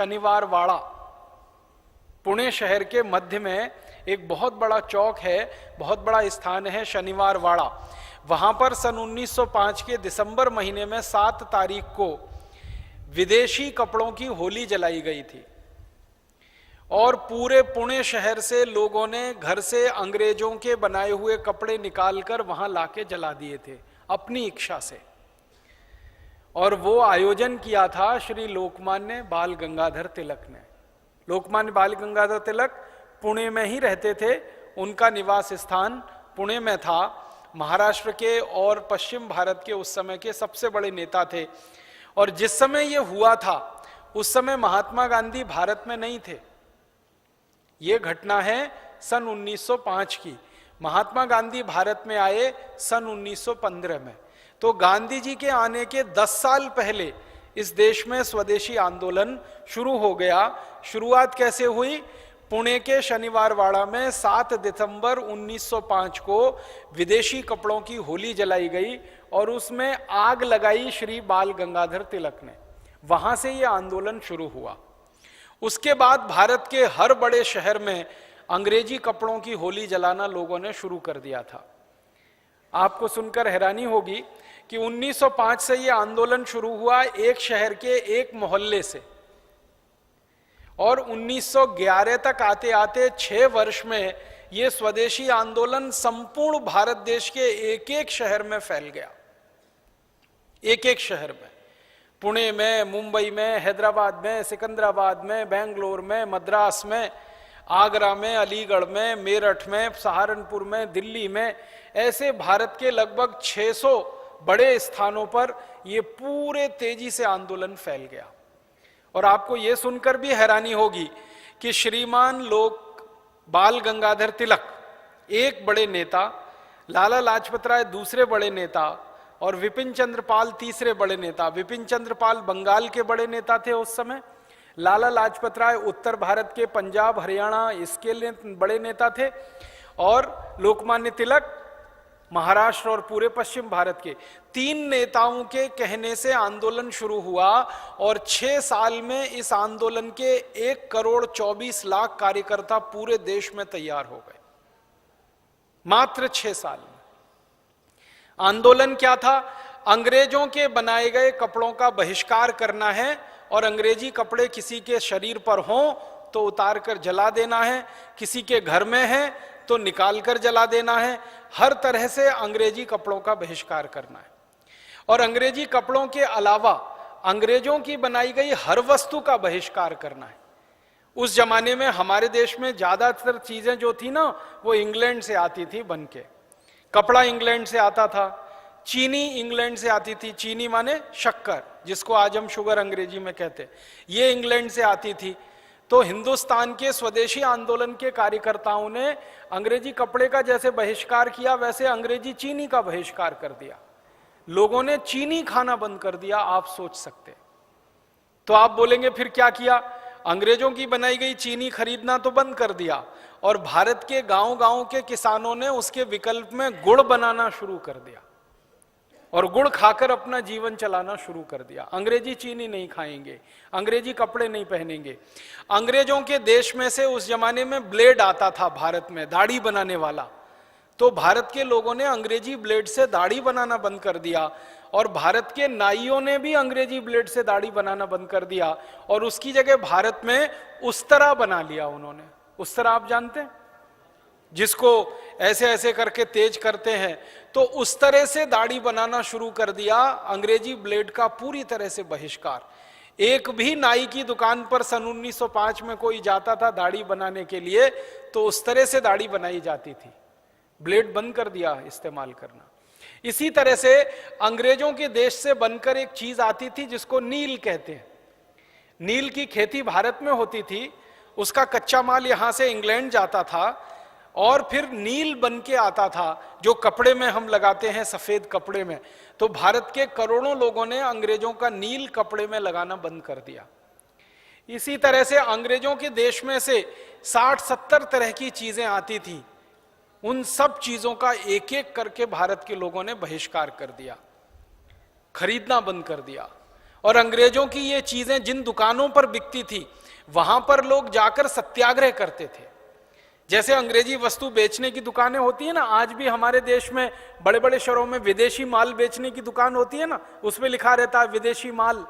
शनिवार वाड़ा, पुणे शहर के मध्य में एक बहुत बड़ा चौक है, बहुत बड़ा स्थान है शनिवार वाड़ा। वहां पर सन 1905 के दिसंबर महीने में 7 तारीख को विदेशी कपड़ों की होली जलाई गई थी और पूरे पुणे शहर से लोगों ने घर से अंग्रेजों के बनाए हुए कपड़े निकालकर वहां लाके जला दिए थे अपनी इच्छा से। और वो आयोजन किया था श्री लोकमान्य बाल गंगाधर तिलक ने। लोकमान्य बाल गंगाधर तिलक पुणे में ही रहते थे, उनका निवास स्थान पुणे में था। महाराष्ट्र के और पश्चिम भारत के उस समय के सबसे बड़े नेता थे। और जिस समय ये हुआ था उस समय महात्मा गांधी भारत में नहीं थे। ये घटना है सन 1905 की। महात्मा गांधी भारत में आए सन 1915 में। तो गांधी जी के आने के 10 साल पहले इस देश में स्वदेशी आंदोलन शुरू हो गया। शुरुआत कैसे हुई? पुणे के शनिवार वाड़ा में 7 दिसंबर 1905 को विदेशी कपड़ों की होली जलाई गई और उसमें आग लगाई श्री बाल गंगाधर तिलक ने। वहां से यह आंदोलन शुरू हुआ। उसके बाद भारत के हर बड़े शहर में अंग्रेजी कपड़ों की होली जलाना लोगों ने शुरू कर दिया था। आपको सुनकर हैरानी होगी कि 1905 से यह आंदोलन शुरू हुआ एक शहर के एक मोहल्ले से, और 1911 तक आते आते 6 वर्ष में यह स्वदेशी आंदोलन संपूर्ण भारत देश के एक एक शहर में फैल गया। एक एक शहर में, पुणे में, मुंबई में, हैदराबाद में, सिकंदराबाद में, बेंगलोर में, मद्रास में, आगरा में, अलीगढ़ में, मेरठ में, सहारनपुर में, दिल्ली में, ऐसे भारत के लगभग 600 बड़े स्थानों पर यह पूरे तेजी से आंदोलन फैल गया। और आपको यह सुनकर भी हैरानी होगी कि श्रीमान लोक बाल गंगाधर तिलक एक बड़े नेता, लाला लाजपत राय दूसरे बड़े नेता और विपिन चंद्र पाल तीसरे बड़े नेता। विपिन चंद्र पाल बंगाल के बड़े नेता थे उस समय। लाला लाजपत राय उत्तर भारत के पंजाब, हरियाणा इसके लिए बड़े नेता थे। और लोकमान्य तिलक महाराष्ट्र और पूरे पश्चिम भारत के। 3 नेताओं के कहने से आंदोलन शुरू हुआ और 6 साल में इस आंदोलन के 1 करोड़ 24 लाख कार्यकर्ता पूरे देश में तैयार हो गए, मात्र 6 साल में। आंदोलन क्या था? अंग्रेजों के बनाए गए कपड़ों का बहिष्कार करना है और अंग्रेजी कपड़े किसी के शरीर पर हों तो उतार कर जला देना है, किसी के घर में है तो निकाल कर जला देना है। हर तरह से अंग्रेजी कपड़ों का बहिष्कार करना है। और अंग्रेजी कपड़ों के अलावा अंग्रेजों की बनाई गई हर वस्तु का बहिष्कार करना है। उस जमाने में हमारे देश में ज्यादातर चीजें जो थी ना, वो इंग्लैंड से आती थी बन के। कपड़ा इंग्लैंड से आता था, चीनी इंग्लैंड से आती थी, चीनी माने शक्कर, जिसको आज हम शुगर अंग्रेजी में कहते, ये इंग्लैंड से आती थी। तो हिंदुस्तान के स्वदेशी आंदोलन के कार्यकर्ताओं ने अंग्रेजी कपड़े का जैसे बहिष्कार किया, वैसे अंग्रेजी चीनी का बहिष्कार कर दिया। लोगों ने चीनी खाना बंद कर दिया, आप सोच सकते। तो आप बोलेंगे फिर क्या किया? अंग्रेजों की बनाई गई चीनी खरीदना तो बंद कर दिया और भारत के गांव-गांव के किसानों ने उसके विकल्प में गुड़ बनाना शुरू कर दिया और गुड़ खाकर अपना जीवन चलाना शुरू कर दिया। अंग्रेजी चीनी नहीं खाएंगे, अंग्रेजी कपड़े नहीं पहनेंगे। अंग्रेजों के देश में से उस जमाने में ब्लेड आता था भारत में, दाढ़ी बनाने वाला। तो भारत के लोगों ने अंग्रेजी ब्लेड से दाढ़ी बनाना बंद कर दिया और भारत के नाइयों ने भी अंग्रेजी ब्लेड से दाढ़ी बनाना बंद कर दिया और उसकी जगह भारत में उस्तरा बना लिया उन्होंने। उस्तरा आप जानते हैं, जिसको ऐसे ऐसे करके तेज करते हैं, तो उस तरह से दाढ़ी बनाना शुरू कर दिया। अंग्रेजी ब्लेड का पूरी तरह से बहिष्कार। एक भी नाई की दुकान पर सन 1905 में कोई जाता था दाढ़ी बनाने के लिए तो उस तरह से दाढ़ी बनाई जाती थी। ब्लेड बंद कर दिया इस्तेमाल करना। इसी तरह से अंग्रेजों के देश से बनकर एक चीज आती थी जिसको नील कहते हैं। नील की खेती भारत में होती थी, उसका कच्चा माल यहां से इंग्लैंड जाता था और फिर नील बन के आता था जो कपड़े में हम लगाते हैं, सफेद कपड़े में। तो भारत के करोड़ों लोगों ने अंग्रेजों का नील कपड़े में लगाना बंद कर दिया। इसी तरह से अंग्रेजों के देश में से 60-70 तरह की चीजें आती थी, उन सब चीजों का एक एक करके भारत के लोगों ने बहिष्कार कर दिया, खरीदना बंद कर दिया। और अंग्रेजों की ये चीजें जिन दुकानों पर बिकती थी वहां पर लोग जाकर सत्याग्रह करते थे। जैसे अंग्रेजी वस्तु बेचने की दुकानें होती है ना, आज भी हमारे देश में बड़े बड़े शहरों में विदेशी माल बेचने की दुकान होती है ना, उसमें लिखा रहता है विदेशी माल,